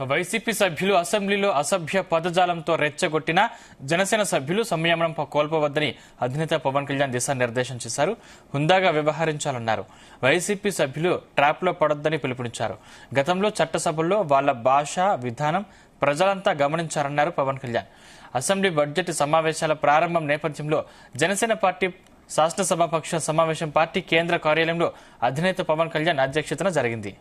YCP సభ్యులు అసెంబ్లీలో అసభ్య పదజాలంతో రెచ్చగొట్టిన జనసేన సభ్యులు సంయమనం కోల్పోవద్దని అధినేత పవన్ కళ్యాణ్ దిశానిర్దేశం చేశారు. హుందాగా వ్యవహరించాలన్నారు. వైసీపీ సభ్యులు ట్రాప్లో పడొద్దని పిలుపునిచ్చారు. గతంలో చట్టసభల్లో వాళ్ల భాష విధానం ప్రజలంతా గమనించారన్నారు పవన్ కళ్యాణ్. అసెంబ్లీ బడ్జెట్ సమావేశాల ప్రారంభం నేపథ్యంలో జనసేన పార్టీ శాసనసభాపక్ష సమావేశం పార్టీ కేంద్ర కార్యాలయంలో అధినేత పవన్ కళ్యాణ్ అధ్యక్షతన జరిగింది.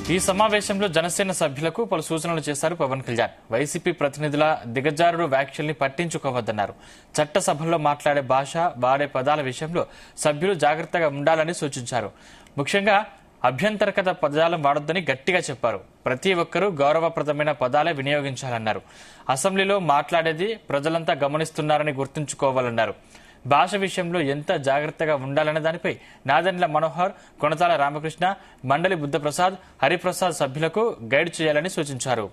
ఈ సమావేశంలో జనసేన సభ్యులకు పలు సూచనలు చేశారు పవన్ కళ్యాణ్. వైసీపీ ప్రతినిధుల దిగజారుడు వ్యాఖ్యల్ని పట్టించుకోవద్దన్నారు. చట్టసభల్లో మాట్లాడే భాష, వాడే పదాల విషయంలో సభ్యులు జాగ్రత్తగా ఉండాలని సూచించారు. ముఖ్యంగా అభ్యంతరకత పదజాలం వాడొద్దని గట్టిగా చెప్పారు. ప్రతి ఒక్కరూ గౌరవప్రదమైన పదాలే వినియోగించాలన్నారు. అసెంబ్లీలో మాట్లాడేది ప్రజలంతా గమనిస్తున్నారని గుర్తుంచుకోవాలన్నారు. భాష విషయంలో ఎంత జాగ్రత్తగా ఉండాలనే దానిపై నాదెండ్ల మనోహర్, కొనతాల రామకృష్ణ, మండలి బుద్ధప్రసాద్, హరిప్రసాద్ సభ్యులకు గైడ్ చేయాలని సూచించారు.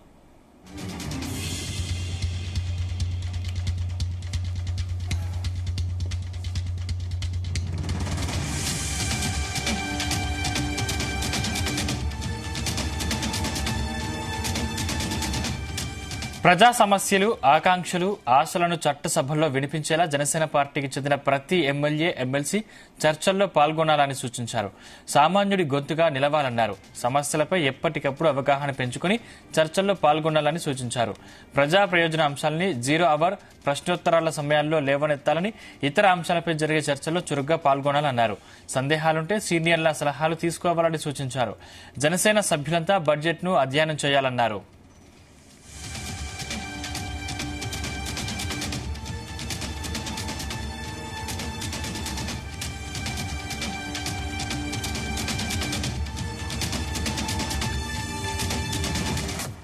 ప్రజా సమస్యలు, ఆకాంక్షలు, ఆశలను చట్టసభల్లో వినిపించేలా జనసేన పార్టీకి చెందిన ప్రతి ఎమ్మెల్యే, ఎమ్మెల్సీ చర్చల్లో పాల్గొనాలని సూచించారు. సామాన్యుడి గొంతుగా నిలవాలన్నారు. సమస్యలపై ఎప్పటికప్పుడు అవగాహన పెంచుకుని చర్చల్లో పాల్గొనాలని సూచించారు. ప్రజా ప్రయోజన అంశాలని 0 అవర్ ప్రశ్నోత్తరాల సమయాల్లో లేవనెత్తాలని, ఇతర అంశాలపై జరిగే చర్చల్లో చురుగ్గా పాల్గొనాలన్నారు. సందేహాలుంటే సీనియర్ల సలహాలు తీసుకోవాలని సూచించారు. జనసేన సభ్యులంతా బడ్జెట్ను అధ్యయనం చేయాలన్నారు.